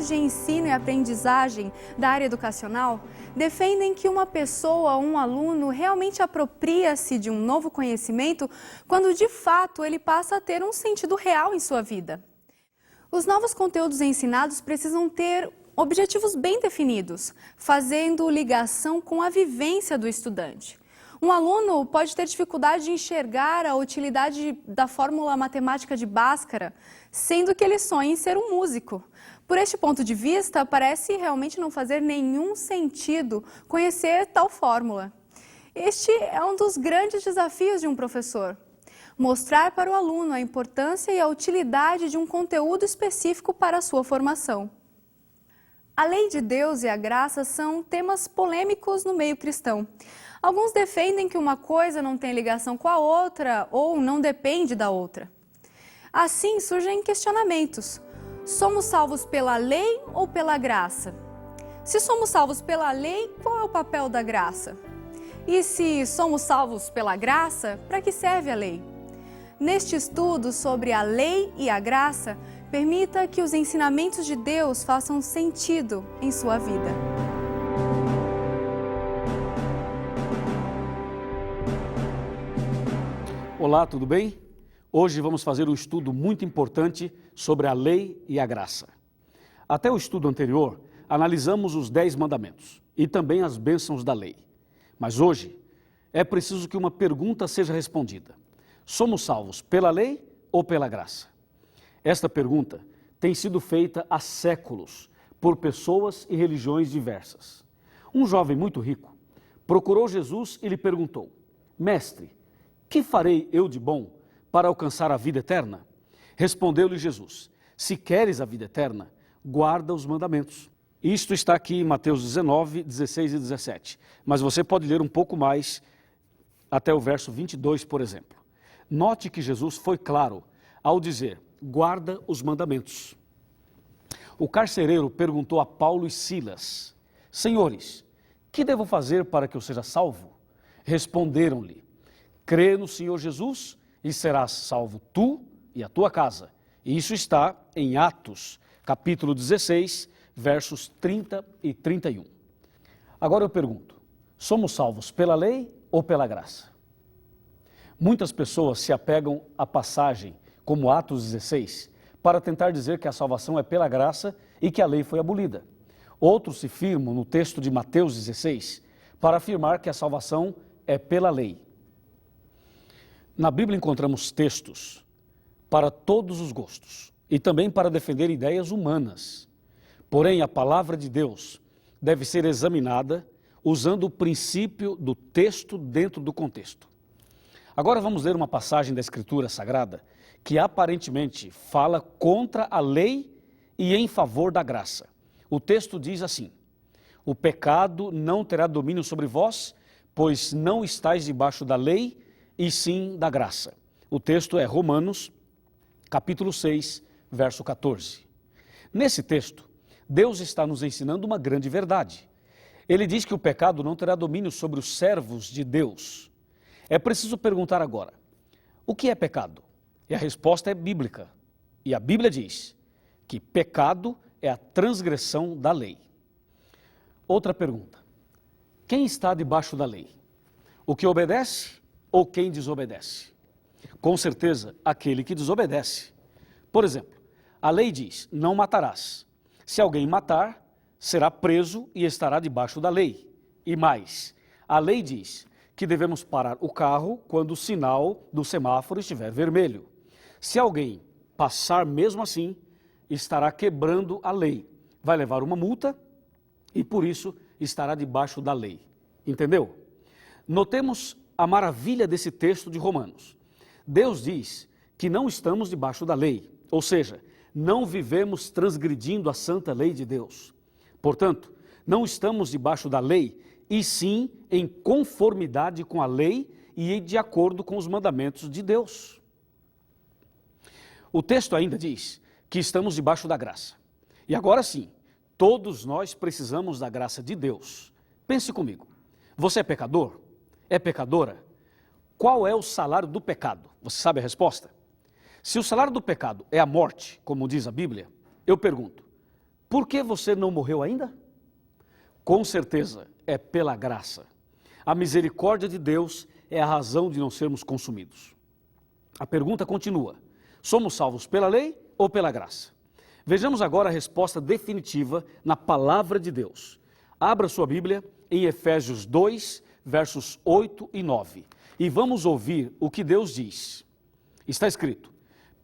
de ensino e aprendizagem da área educacional defendem que uma pessoa ou um aluno realmente apropria-se de um novo conhecimento quando, de fato, ele passa a ter um sentido real em sua vida. Os novos conteúdos ensinados precisam ter objetivos bem definidos, fazendo ligação com a vivência do estudante. Um aluno pode ter dificuldade de enxergar a utilidade da fórmula matemática de Bhaskara, sendo que ele sonha em ser um músico. Por este ponto de vista, parece realmente não fazer nenhum sentido conhecer tal fórmula. Este é um dos grandes desafios de um professor: mostrar para o aluno a importância e a utilidade de um conteúdo específico para a sua formação. A lei de Deus e a graça são temas polêmicos no meio cristão. Alguns defendem que uma coisa não tem ligação com a outra ou não depende da outra. Assim surgem questionamentos. Somos salvos pela lei ou pela graça? Se somos salvos pela lei, qual é o papel da graça? E se somos salvos pela graça, para que serve a lei? Neste estudo sobre a lei e a graça, permita que os ensinamentos de Deus façam sentido em sua vida. Olá, tudo bem? Hoje vamos fazer um estudo muito importante sobre a lei e a graça. Até o estudo anterior, analisamos os 10 mandamentos e também as bênçãos da lei. Mas hoje é preciso que uma pergunta seja respondida: somos salvos pela lei ou pela graça? Esta pergunta tem sido feita há séculos por pessoas e religiões diversas. Um jovem muito rico procurou Jesus e lhe perguntou: Mestre, que farei eu de bom para alcançar a vida eterna? Respondeu-lhe Jesus: se queres a vida eterna, guarda os mandamentos. Isto está aqui em Mateus 19, 16 e 17. Mas você pode ler um pouco mais até o verso 22, por exemplo. Note que Jesus foi claro ao dizer: guarda os mandamentos. O carcereiro perguntou a Paulo e Silas: Senhores, que devo fazer para que eu seja salvo? Responderam-lhe: crê no Senhor Jesus e serás salvo tu e a tua casa. E isso está em Atos, capítulo 16, versos 30 e 31. Agora eu pergunto: somos salvos pela lei ou pela graça? Muitas pessoas se apegam à passagem como Atos 16 para tentar dizer que a salvação é pela graça e que a lei foi abolida. Outros se firmam no texto de Mateus 16 para afirmar que a salvação é pela lei. Na Bíblia encontramos textos para todos os gostos e também para defender ideias humanas. Porém, a palavra de Deus deve ser examinada usando o princípio do texto dentro do contexto. Agora vamos ler uma passagem da Escritura Sagrada que aparentemente fala contra a lei e em favor da graça. O texto diz assim: o pecado não terá domínio sobre vós, pois não estáis debaixo da lei, e sim da graça. O texto é Romanos, capítulo 6, verso 14. Nesse texto, Deus está nos ensinando uma grande verdade. Ele diz que o pecado não terá domínio sobre os servos de Deus. É preciso perguntar agora: o que é pecado? E a resposta é bíblica. E a Bíblia diz que pecado é a transgressão da lei. Outra pergunta: quem está debaixo da lei? O que obedece ou quem desobedece? Com certeza, aquele que desobedece. Por exemplo, a lei diz: não matarás. Se alguém matar, será preso e estará debaixo da lei. E mais, a lei diz que devemos parar o carro quando o sinal do semáforo estiver vermelho. Se alguém passar mesmo assim, estará quebrando a lei. Vai levar uma multa e por isso estará debaixo da lei. Entendeu? Notemos a maravilha desse texto de Romanos. Deus diz que não estamos debaixo da lei, ou seja, não vivemos transgredindo a santa lei de Deus. Portanto, não estamos debaixo da lei, e sim em conformidade com a lei e de acordo com os mandamentos de Deus. O texto ainda diz que estamos debaixo da graça. E agora sim, todos nós precisamos da graça de Deus. Pense comigo: você é pecador? É pecadora? Qual é o salário do pecado? Você sabe a resposta? Se o salário do pecado é a morte, como diz a Bíblia, eu pergunto: Por que você não morreu ainda? Com certeza é pela graça. A misericórdia de Deus é a razão de não sermos consumidos. A pergunta continua: somos salvos pela lei ou pela graça? Vejamos agora a resposta definitiva na palavra de Deus. Abra sua Bíblia em Efésios 2, versos 8 e 9. E vamos ouvir o que Deus diz. Está escrito: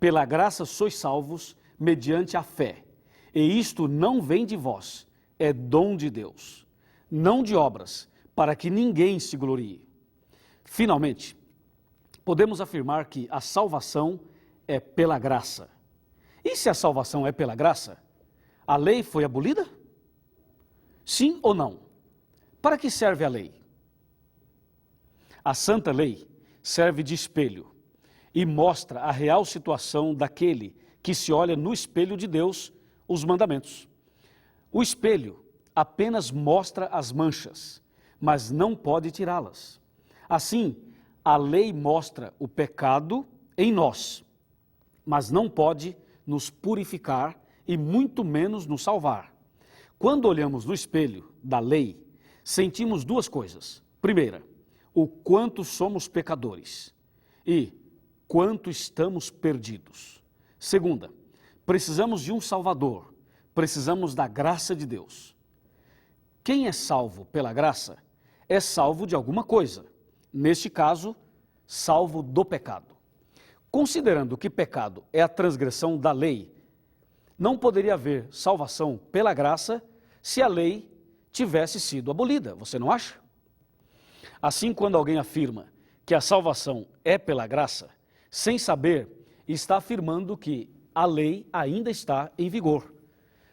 pela graça sois salvos mediante a fé. E isto não vem de vós, é dom de Deus, não de obras, para que ninguém se glorie. Finalmente, podemos afirmar que a salvação é pela graça. E se a salvação é pela graça, a lei foi abolida? Sim ou não? Para que serve a lei? A santa lei serve de espelho e mostra a real situação daquele que se olha no espelho de Deus, os mandamentos. O espelho apenas mostra as manchas, mas não pode tirá-las. Assim, a lei mostra o pecado em nós, mas não pode nos purificar e muito menos nos salvar. Quando olhamos no espelho da lei, sentimos duas coisas. Primeira, o quanto somos pecadores e quanto estamos perdidos. Segunda, precisamos de um Salvador, precisamos da graça de Deus. Quem é salvo pela graça é salvo de alguma coisa, neste caso, salvo do pecado. Considerando que pecado é a transgressão da lei, não poderia haver salvação pela graça se a lei tivesse sido abolida, você não acha? Assim, quando alguém afirma que a salvação é pela graça, sem saber, está afirmando que a lei ainda está em vigor.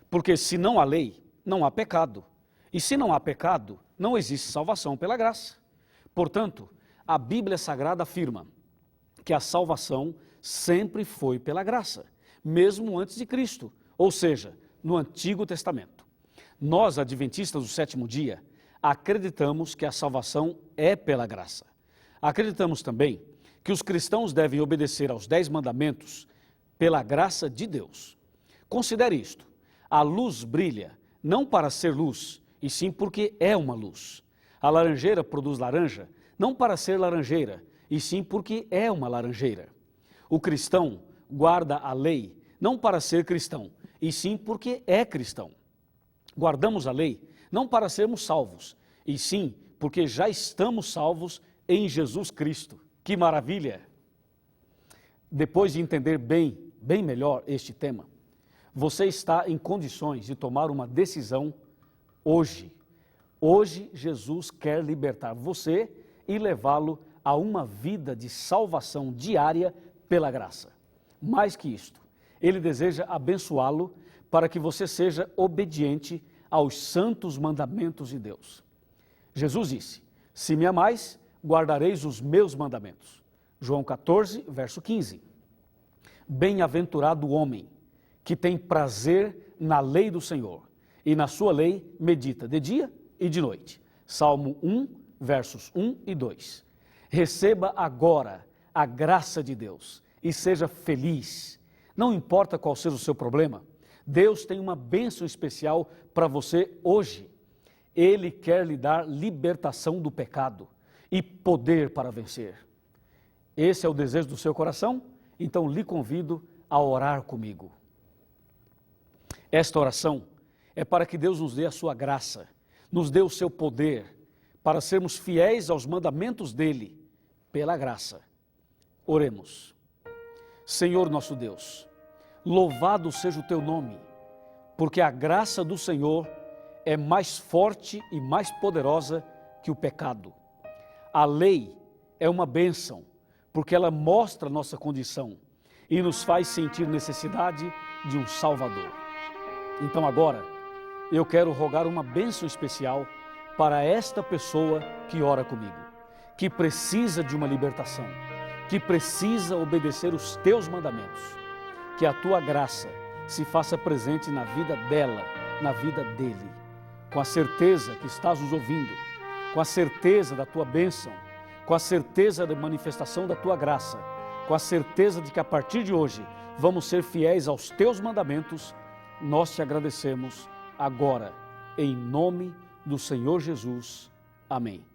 Porque se não há lei, não há pecado. E se não há pecado, não existe salvação pela graça. Portanto, a Bíblia Sagrada afirma que a salvação sempre foi pela graça, mesmo antes de Cristo, ou seja, no Antigo Testamento. Nós, adventistas do sétimo dia, acreditamos que a salvação é pela graça. Acreditamos também que os cristãos devem obedecer aos 10 mandamentos pela graça de Deus. Considere isto: a luz brilha não para ser luz, e sim porque é uma luz. A laranjeira produz laranja não para ser laranjeira, e sim porque é uma laranjeira. O cristão guarda a lei não para ser cristão, e sim porque é cristão. Guardamos a lei não para sermos salvos, e sim porque já estamos salvos em Jesus Cristo. Que maravilha! Depois de entender bem melhor este tema, você está em condições de tomar uma decisão hoje. Hoje, Jesus quer libertar você e levá-lo a uma vida de salvação diária pela graça. Mais que isto, Ele deseja abençoá-lo para que você seja obediente aos santos mandamentos de Deus. Jesus disse: se me amais, guardareis os meus mandamentos. João 14, verso 15. Bem-aventurado o homem que tem prazer na lei do Senhor, e na sua lei medita de dia e de noite. Salmo 1, versos 1 e 2. Receba agora a graça de Deus e seja feliz. Não importa qual seja o seu problema, Deus tem uma bênção especial para você hoje. Ele quer lhe dar libertação do pecado e poder para vencer. Esse é o desejo do seu coração? Então lhe convido a orar comigo. Esta oração é para que Deus nos dê a sua graça, nos dê o seu poder, para sermos fiéis aos mandamentos dele, pela graça. Oremos. Senhor nosso Deus, louvado seja o teu nome, porque a graça do Senhor é mais forte e mais poderosa que o pecado. A lei é uma bênção, porque ela mostra a nossa condição e nos faz sentir necessidade de um Salvador. Então agora, eu quero rogar uma bênção especial para esta pessoa que ora comigo, que precisa de uma libertação, que precisa obedecer os teus mandamentos. Que a tua graça se faça presente na vida dela, na vida dele, com a certeza que estás nos ouvindo, com a certeza da tua bênção, com a certeza da manifestação da tua graça, com a certeza de que a partir de hoje vamos ser fiéis aos teus mandamentos nós te agradecemos agora, em nome do Senhor Jesus. Amém.